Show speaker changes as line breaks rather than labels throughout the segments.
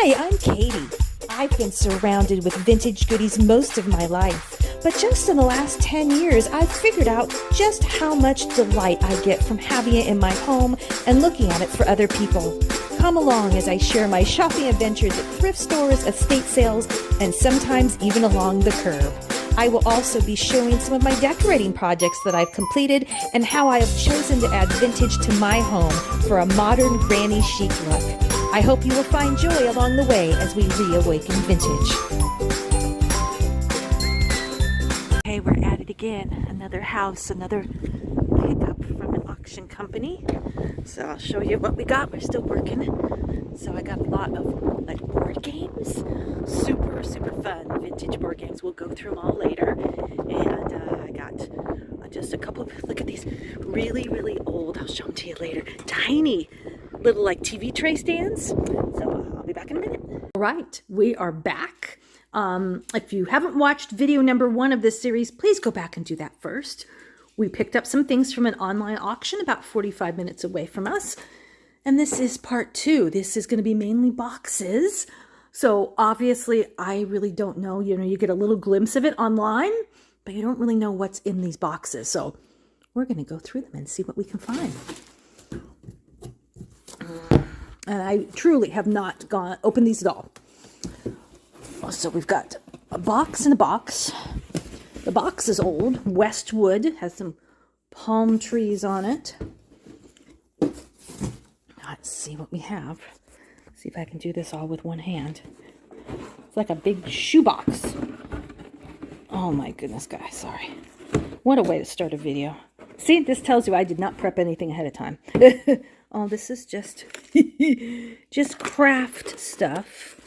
Hi, I'm Katie. I've been surrounded with vintage goodies most of my life, but just in the last 10 years, I've figured out just how much delight I get from having it in my home and looking at it for other people. Come along as I share my shopping adventures at thrift stores, estate sales, and sometimes even along the curb. I will also be showing some of my decorating projects that I've completed and how I have chosen to add vintage to my home for a modern granny chic look. I hope you will find joy along the way as we reawaken vintage. Okay, we're at it again. Another house, another pickup from an auction company. So I'll show you what we got. We're still working. So I got a lot of board games. Super fun vintage board games. We'll go through them all later. And I got just a couple of, look at these really old, I'll show them to you later, tiny little TV tray stands. So I'll be back in a minute. All right, we are back. If you haven't watched video number 1 of this series, please go back and do that first. We picked up some things from an online auction about 45 minutes away from us. And this is part 2. This is going to be mainly boxes. So obviously, I really don't know. You get a little glimpse of it online, but you don't really know what's in these boxes. So we're going to go through them and see what we can find. And I truly have not opened these at all. So we've got a box in a box. The box is old. Westwood, has some palm trees on it. Let's see what we have. See if I can do this all with one hand. It's like a big shoebox. Oh my goodness, guys, sorry. What a way to start a video. See, this tells you I did not prep anything ahead of time. Oh, this is just craft stuff.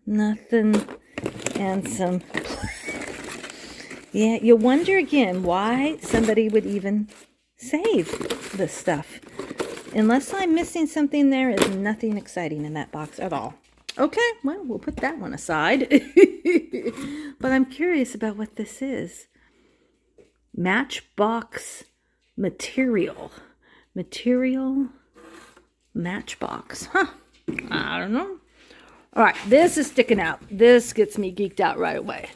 Nothing. And some... Yeah, you wonder again why somebody would even save this stuff. Unless I'm missing something, there is nothing exciting in that box at all. Okay, well, we'll put that one aside. But I'm curious about what this is. Matchbox material. Material matchbox. Huh. I don't know. All right, this is sticking out. This gets me geeked out right away.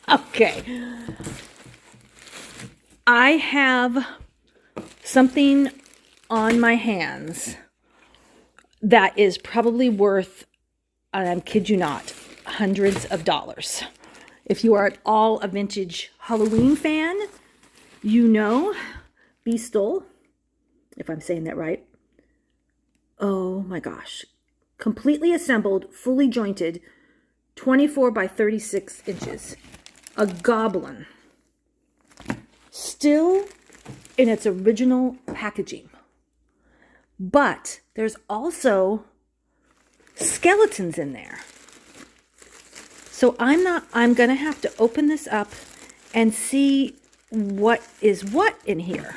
Okay. I have something on my hands that is probably worth, I kid you not, hundreds of dollars. If you are at all a vintage Halloween fan, you know Beastle, if I'm saying that right. Oh my gosh. Completely assembled, fully jointed, 24 by 36 inches. A goblin. Still in its original packaging. But there's also skeletons in there. So I'm going to have to open this up and see what is what in here.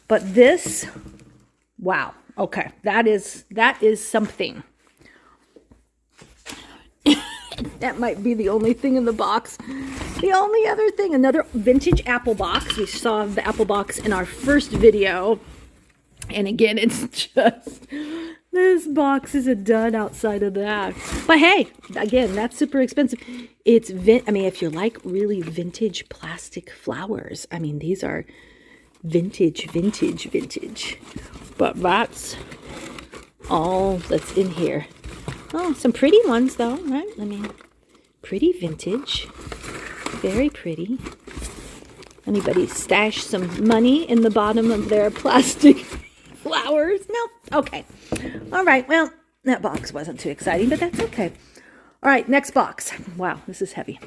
But this, wow. Okay, that is something. That might be the only thing in the box. The only other thing, another vintage apple box. We saw the apple box in our first video. And again, it's just, this box is a dud outside of that. But hey, again, that's super expensive. It's, if you like really vintage plastic flowers, these are vintage. But that's all that's in here. Oh, some pretty ones though, right? Pretty vintage. Very pretty. Anybody stash some money in the bottom of their plastic flowers? No? Okay. All right. Well, that box wasn't too exciting, but that's okay. All right. Next box. Wow, this is heavy.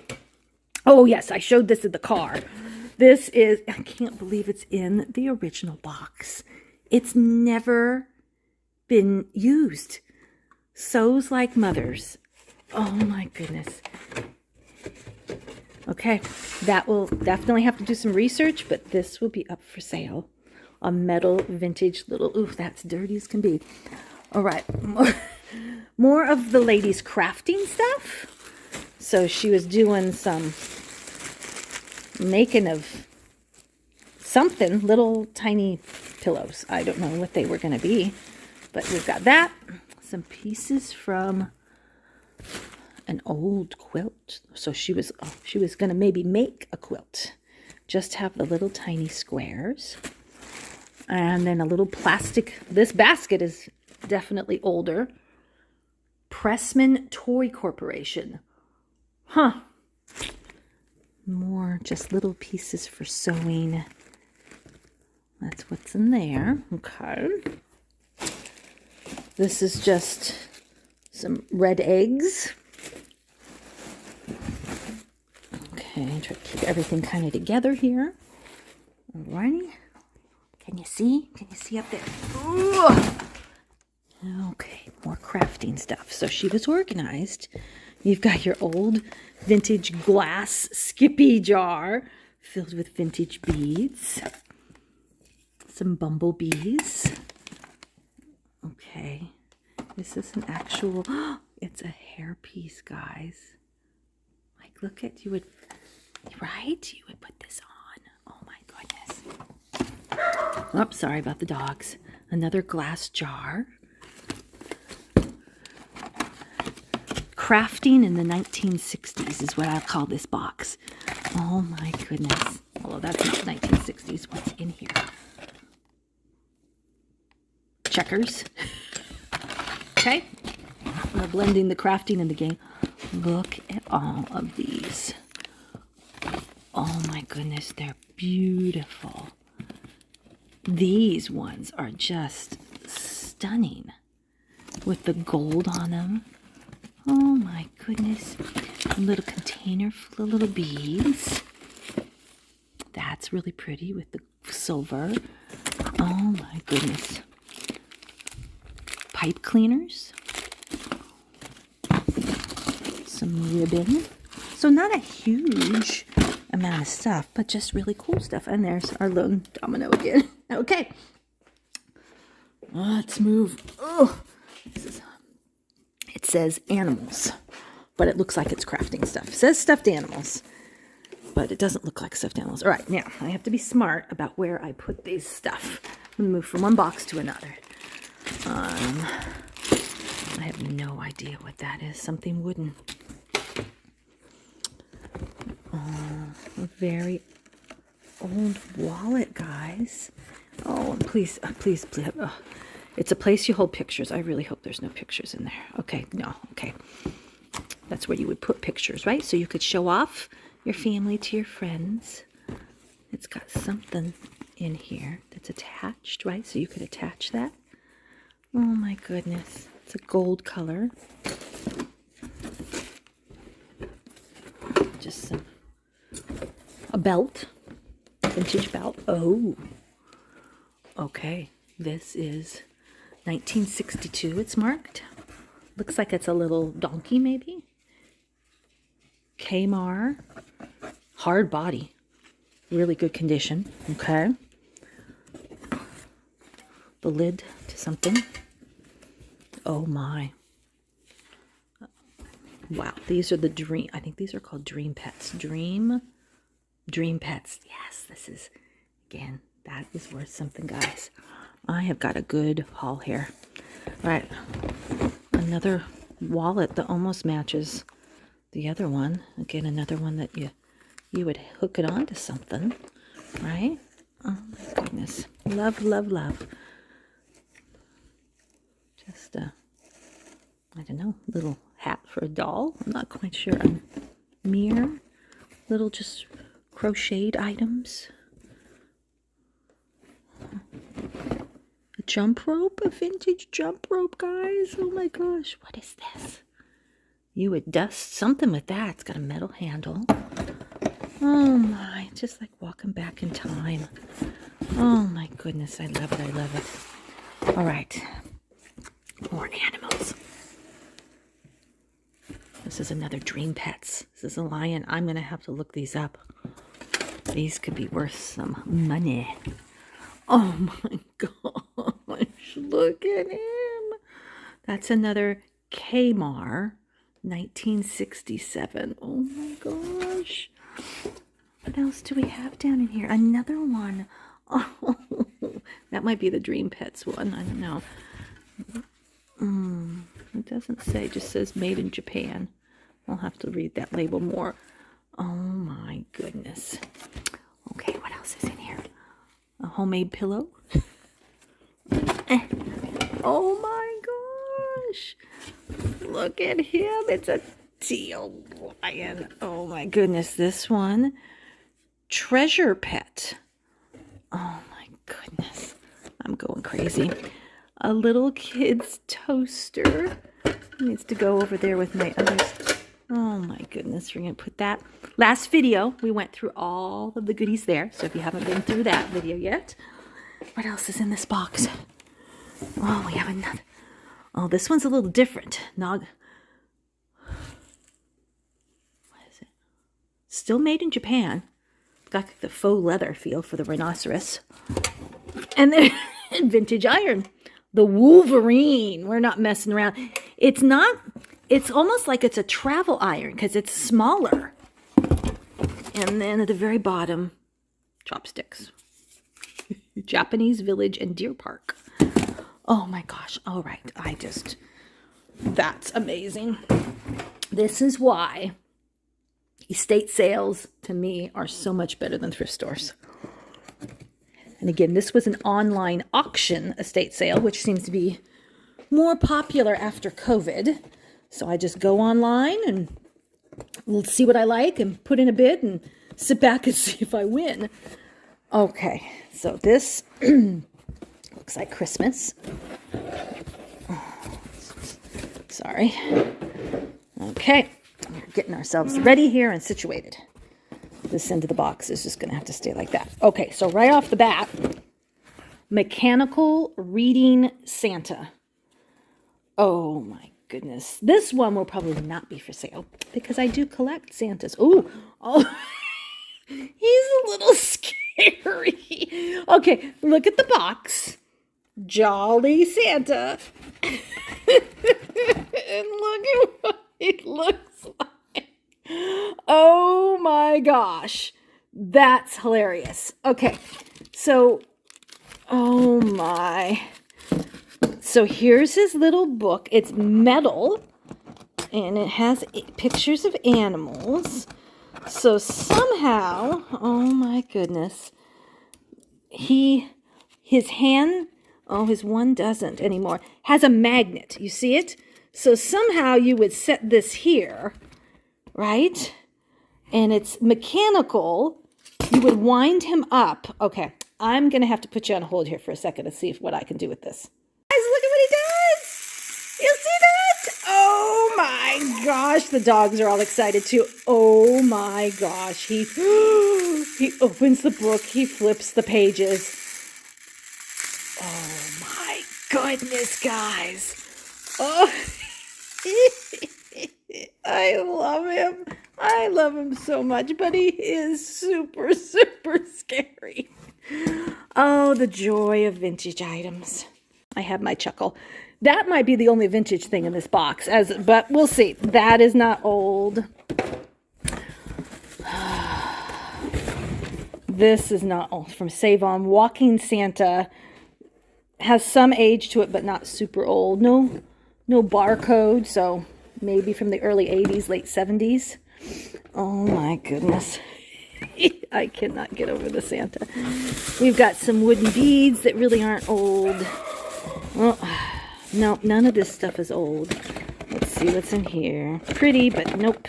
Oh, yes. I showed this in the car. This is, I can't believe it's in the original box. It's never been used. Sows like mothers. Oh my goodness. Okay, that will definitely have to do some research, but this will be up for sale. A metal vintage little, ooh, that's dirty as can be. All right, more of the ladies' crafting stuff. So she was doing some making of something, little tiny pillows. I don't know what they were going to be, but we've got that. some pieces from an old quilt. So she was gonna maybe make a quilt. Just have the little tiny squares. And then a little plastic. This basket is definitely older. Pressman Toy Corporation. Huh. More just little pieces for sewing. That's what's in there. Okay. This is just some red eggs. Okay, try to keep everything kind of together here. Alrighty. Can you see? Can you see up there? Ooh. Okay, more crafting stuff. So she was organized. You've got your old vintage glass Skippy jar filled with vintage beads. Some bumblebees. Okay. This is an actual, it's a hairpiece, guys. Like, look at, you would put this on. Oh my goodness. Oops, sorry about the dogs. Another glass jar. Crafting in the 1960s is what I call this box. Oh my goodness. Although that's not 1960s. What's in here? Checkers. Okay. We're blending the crafting in the game. Look at all of these. Oh my goodness, they're beautiful. These ones are just stunning with the gold on them. Oh my goodness. A little container full of little beads. That's really pretty with the silver. Oh my goodness. Pipe cleaners. Some ribbon. So not a huge amount of stuff, but just really cool stuff. And there's our lone domino again. Okay. Let's move. Oh, it says animals, but it looks like it's crafting stuff. It says stuffed animals, but it doesn't look like stuffed animals. All right, now I have to be smart about where I put these stuff. I'm gonna move from one box to another. I have no idea what that is. Something wooden. A very old wallet, guys. Oh, and please. It's a place you hold pictures. I really hope there's no pictures in there. Okay, no, okay. That's where you would put pictures, right? So you could show off your family to your friends. It's got something in here that's attached, right? So you could attach that. Oh my goodness. It's a gold color. Just a belt. Vintage belt. Oh. Okay. This is 1962, it's marked. Looks like it's a little donkey, maybe. Kmart. Hard body. Really good condition. Okay. The lid to something. Oh my. Wow. These are the dream. I think these are called Dream Pets. Dream Pets. Yes, this is, again, that is worth something, guys. I have got a good haul here. All right. Another wallet that almost matches the other one. Again, another one that you would hook it onto something, right? Oh my goodness. Love, love, love. Just I don't know, little hat for a doll. I'm not quite sure. A mirror. Little just crocheted items. A jump rope, a vintage jump rope, guys. Oh my gosh, what is this? You would dust something with that. It's got a metal handle. Oh my, just like walking back in time. Oh my goodness, I love it, I love it. All right, more animals. This is another Dream Pets. This is a lion. I'm going to have to look these up. These could be worth some money. Oh my gosh, look at him. That's another Kmart, 1967. Oh my gosh. What else do we have down in here? Another one. Oh, that might be the Dream Pets one. I don't know. It doesn't say, it just says made in Japan. I'll have to read that label more. Oh my goodness. Okay, what else is in here? A homemade pillow. Oh my gosh. Look at him. It's a teal lion. Oh my goodness. This one. Treasure Pet. Oh my goodness. I'm going crazy. A little kid's toaster. Needs to go over there with my others. Oh my goodness. We're going to put that. Last video, we went through all of the goodies there. So if you haven't been through that video yet, what else is in this box? Oh, we have another. Oh, this one's a little different. What is it? Still made in Japan. Got the faux leather feel for the rhinoceros. And then vintage iron. The Wolverine. We're not messing around. It's not, it's almost like it's a travel iron because it's smaller. And then at the very bottom, chopsticks. Japanese Village and Deer Park. Oh my gosh. All right. That's amazing. This is why estate sales to me are so much better than thrift stores. And again, this was an online auction estate sale, which seems to be more popular after COVID. So I just go online and we'll see what I like and put in a bid and sit back and see if I win. Okay, so this looks like Christmas. Sorry. Okay, we're getting ourselves ready here and situated. This end of the box is just going to have to stay like that. Okay, so right off the bat, mechanical reading Santa. Oh my goodness. This one will probably not be for sale because I do collect Santas. Oh, he's a little scary. Okay, look at the box. Jolly Santa. And look at what he looks like. Oh my gosh. That's hilarious. Okay, so, oh my. So here's his little book. It's metal, and it has pictures of animals. So somehow, oh my goodness, his hand, his one doesn't anymore, has a magnet. You see it? So somehow you would set this here, right? And it's mechanical. You would wind him up. Okay, I'm going to have to put you on hold here for a second to see what I can do with this. Guys, look at what he does. You see that? Oh my gosh. The dogs are all excited too. Oh my gosh. He opens the book. He flips the pages. Oh my goodness, guys. Oh, I love him. I love him so much, but he is super, super scary. Oh, the joy of vintage items. I have my chuckle. That might be the only vintage thing in this box, but we'll see. That is not old. This is not old. From Save On. Walking Santa has some age to it, but not super old. No barcode, so maybe from the early 80s, late 70s. Oh my goodness. I cannot get over the Santa. We've got some wooden beads that really aren't old. Well, no, none of this stuff is old. Let's see what's in here. Pretty, but nope.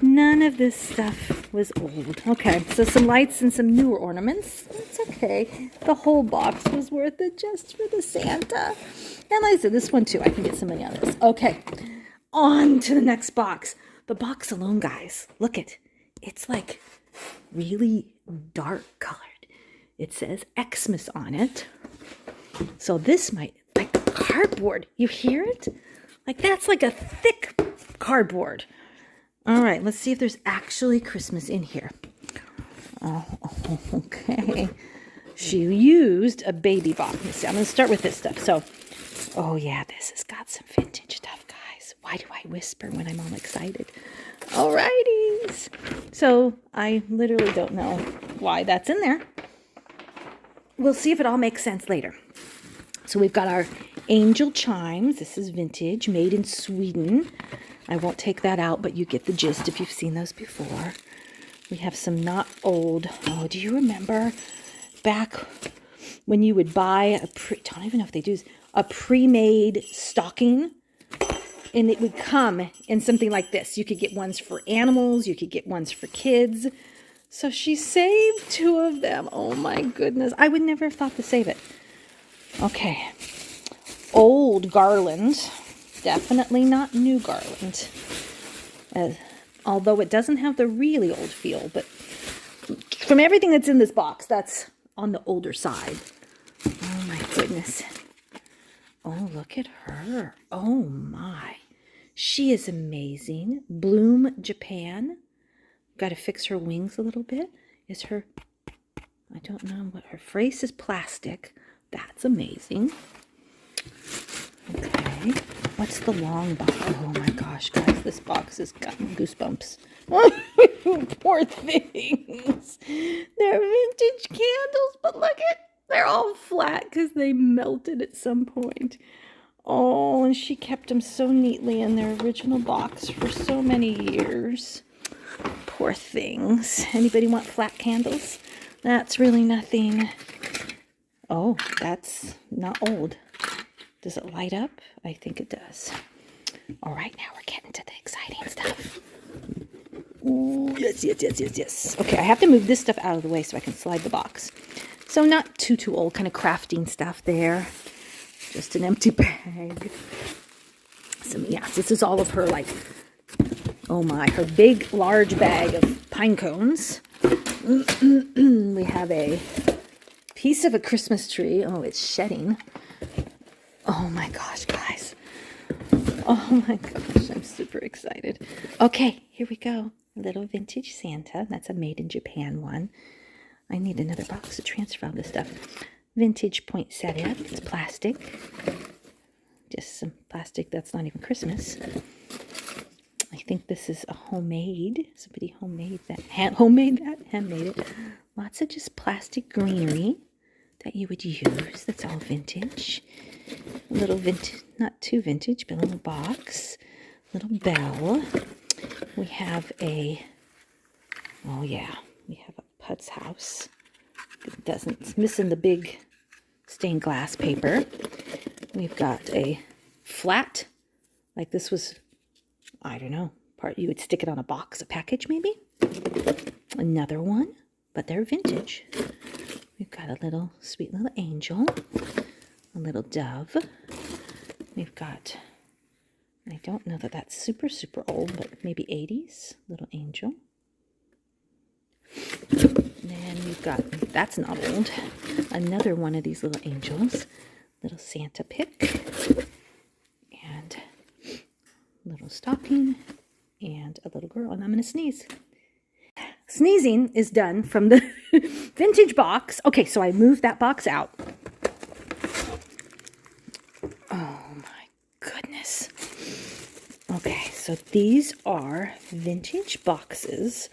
None of this stuff was old. Okay, so some lights and some newer ornaments. It's okay. The whole box was worth it just for the Santa. And like I said, this one too. I can get some money on this. Okay, on to the next box. The box alone, guys. Look it. It's like really dark colored. It says Xmas on it. So this might, like cardboard. You hear it? Like that's like a thick cardboard. All right, let's see if there's actually Christmas in here. Oh, okay. She used a baby box. Let's see, I'm going to start with this stuff. So, oh yeah, this has got some vintage stuff, guys. Why do I whisper when I'm all excited? Alrighties. So, I literally don't know why that's in there. We'll see if it all makes sense later. So we've got our angel chimes. This is vintage, made in Sweden. I won't take that out, but you get the gist if you've seen those before. We have some not old. Oh, do you remember back when you would buy don't even know if they do this, a pre-made stocking? And it would come in something like this. You could get ones for animals. You could get ones for kids. So she saved 2 of them. Oh my goodness. I would never have thought to save it. Okay. Old garland. Definitely not new garland. Although it doesn't have the really old feel. But from everything that's in this box, that's on the older side. Oh my goodness. Oh, look at her. Oh my. She is amazing. Bloom Japan. Got to fix her wings a little bit. Is her, I don't know what, her face is plastic. That's amazing. Okay. What's the long box? Oh my gosh, guys, this box has gotten goosebumps. Poor things. They're vintage candles, but look at, they're all flat because they melted at some point. Oh, and she kept them so neatly in their original box for so many years. Poor things. Anybody want flat candles? That's really nothing. Oh, that's not old. Does it light up? I think it does. All right, now we're getting to the exciting stuff. Ooh, yes, yes, yes, yes, yes. Okay, I have to move this stuff out of the way so I can slide the box. So not too old, kind of crafting stuff there. Just an empty bag. Yeah, this is all of her, like, oh my, her big, large bag of pine cones. We have a piece of a Christmas tree. Oh, it's shedding. Oh my gosh, guys. Oh my gosh, I'm super excited. Okay, here we go. A little vintage Santa. That's a made in Japan one. I need another box to transfer all this stuff. Vintage poinsettia. It's plastic. Just some plastic that's not even Christmas. I think this is a homemade. Somebody handmade that. Handmade it. Lots of just plastic greenery that you would use. That's all vintage. A little vintage, not too vintage, but a little box. Little bell. We have a, oh yeah, we have a Putz house. It's missing the big stained glass paper. We've got a flat, like this was, I don't know, part you would stick it on a box, a package maybe. Another one, but they're vintage. We've got a little sweet little angel, a little dove. We've got, I don't know that that's super old, but maybe 80s, little angel. Then we've got, that's not old, another one of these little angels, little Santa pick, and little stocking, and a little girl, and I'm going to sneeze. Sneezing is done from the vintage box. Okay, so I moved that box out. Oh my goodness. Okay, so these are vintage boxes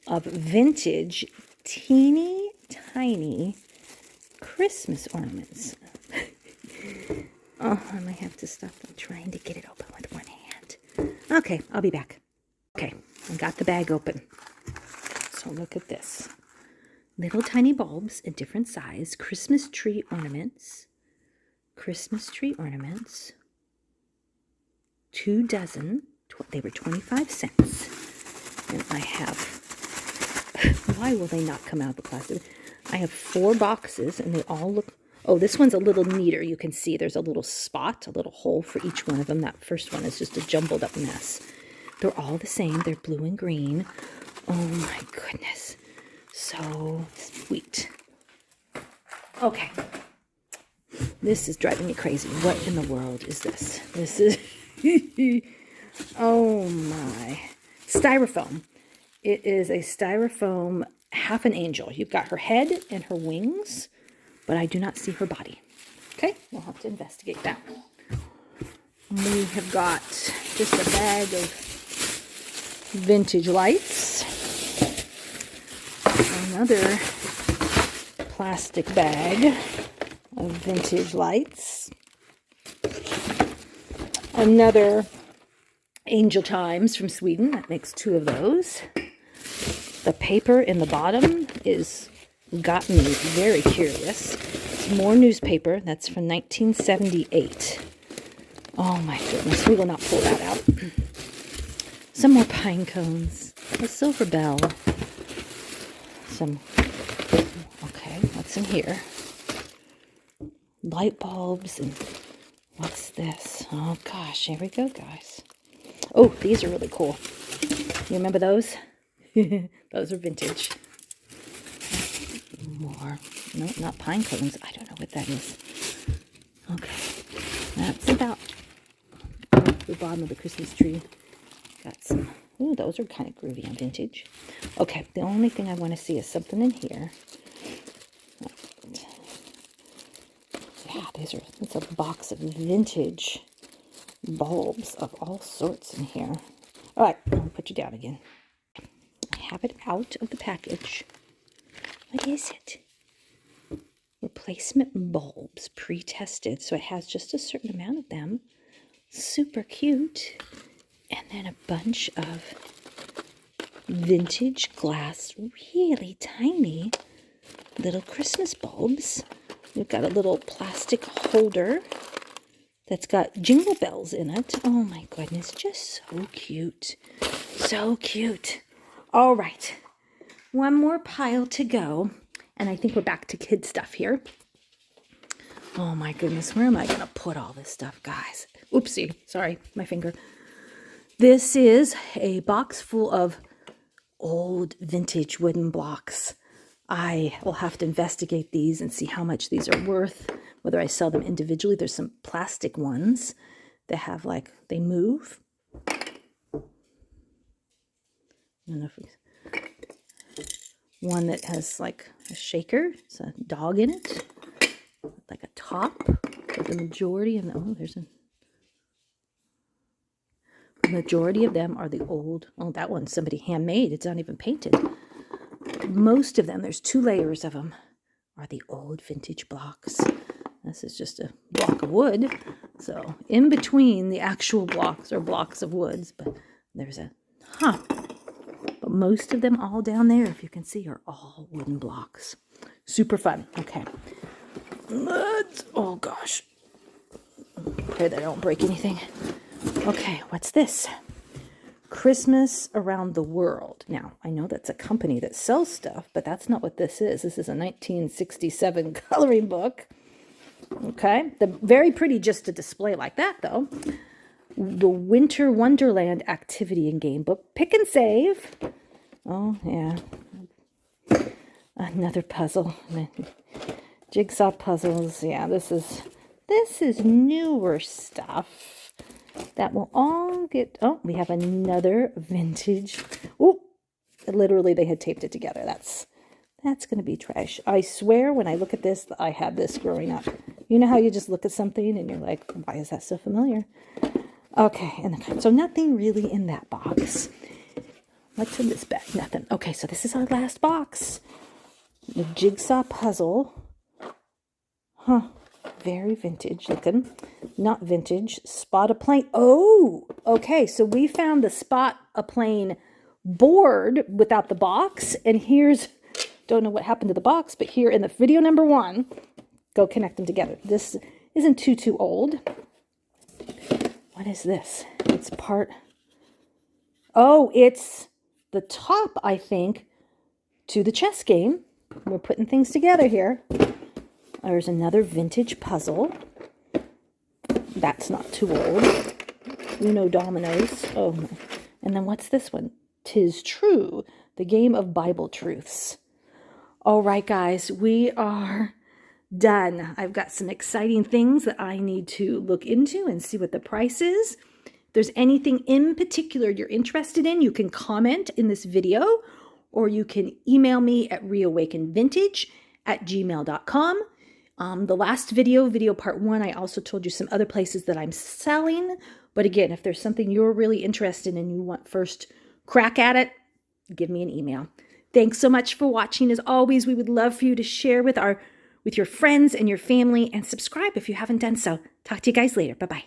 of vintage teeny tiny Christmas ornaments. Oh, I might have to stop trying to get it open with one hand. Okay, I'll be back. Okay, I got the bag open. So look at this. Little tiny bulbs in different size. Christmas tree ornaments. Christmas tree ornaments. 2 dozen. They were 25 cents. And I have, why will they not come out of the plastic? I have 4 boxes and they all look, oh, this one's a little neater. You can see there's a little spot, a little hole for each one of them. That first one is just a jumbled up mess. They're all the same. They're blue and green. Oh my goodness. So sweet. Okay. This is driving me crazy. What in the world is this? This is, oh my. Styrofoam. It is a styrofoam half an angel. You've got her head and her wings, but I do not see her body. Okay, we'll have to investigate that. We have got just a bag of vintage lights. Another plastic bag of vintage lights. Another Angel Chimes from Sweden. That makes 2 of those. The paper in the bottom is got me very curious. It's more newspaper. That's from 1978. Oh my goodness, we will not pull that out. Some more pine cones. A silver bell. Okay, what's in here? Light bulbs and what's this? Oh gosh, here we go, guys. Oh, these are really cool. You remember those? Those are vintage. More. No, not pine cones. I don't know what that is. Okay. That's about the bottom of the Christmas tree. Got some. Ooh, those are kind of groovy and vintage. Okay, the only thing I want to see is something in here. Yeah, it's a box of vintage bulbs of all sorts in here. All right, I'll put you down again. I have it out of the package. What is it? Replacement bulbs, pre-tested. So it has just a certain amount of them. Super cute. And then a bunch of vintage glass, really tiny little Christmas bulbs. We've got a little plastic holder that's got jingle bells in it. Oh my goodness, just so cute. So cute. All right, one more pile to go. And I think we're back to kid stuff here. Oh my goodness, where am I going to put all this stuff, guys? Oopsie, sorry, my finger. This is a box full of old vintage wooden blocks. I will have to investigate these and see how much these are worth, whether I sell them individually. There's some plastic ones that have they move. I don't know if one that has a shaker. It's a dog in it, like a top. But the majority of them, the majority of them are the old. Oh, that one's somebody handmade. It's not even painted. Most of them, there's 2 layers of them, are the old vintage blocks. This is just a block of wood. So in between the actual blocks are blocks of woods, but there's but most of them all down there, if you can see, are all wooden blocks. Super fun. Okay. Oh gosh. Pray that I don't break anything. Okay, what's this? Christmas Around the World. Now, I know that's a company that sells stuff, but that's not what this is. This is a 1967 coloring book. Okay, very pretty just to display like that, though. The Winter Wonderland activity and game book. Pick and save. Oh, yeah. Another puzzle. Jigsaw puzzles. Yeah, this is newer stuff. That will all get... Oh, we have another vintage... Oh, literally they had taped it together. That's going to be trash. I swear when I look at this, I had this growing up. You know how you just look at something and you're like, why is that so familiar? Okay, and so nothing really in that box. What's in this bag? Nothing. Okay, so this is our last box. The jigsaw puzzle. Very vintage looking. Not vintage. Spot a plane. Oh, okay. So we found the Spot a Plane board without the box. And here's, don't know what happened to the box, but here in the video number 1, go connect them together. This isn't too old. What is this? It's part, oh, it's the top, I think, to the chess game. We're putting things together here. There's another vintage puzzle. That's not too old. Uno Dominoes. Oh, and then what's this one? 'Tis True, the game of Bible truths. All right, guys, we are done. I've got some exciting things that I need to look into and see what the price is. If there's anything in particular you're interested in, you can comment in this video, or you can email me at reawakenvintage@gmail.com. The last video part 1, I also told you some other places that I'm selling. But again, if there's something you're really interested in and you want first crack at it, give me an email. Thanks so much for watching. As always, we would love for you to share with your friends and your family, and subscribe if you haven't done so. Talk to you guys later. Bye-bye.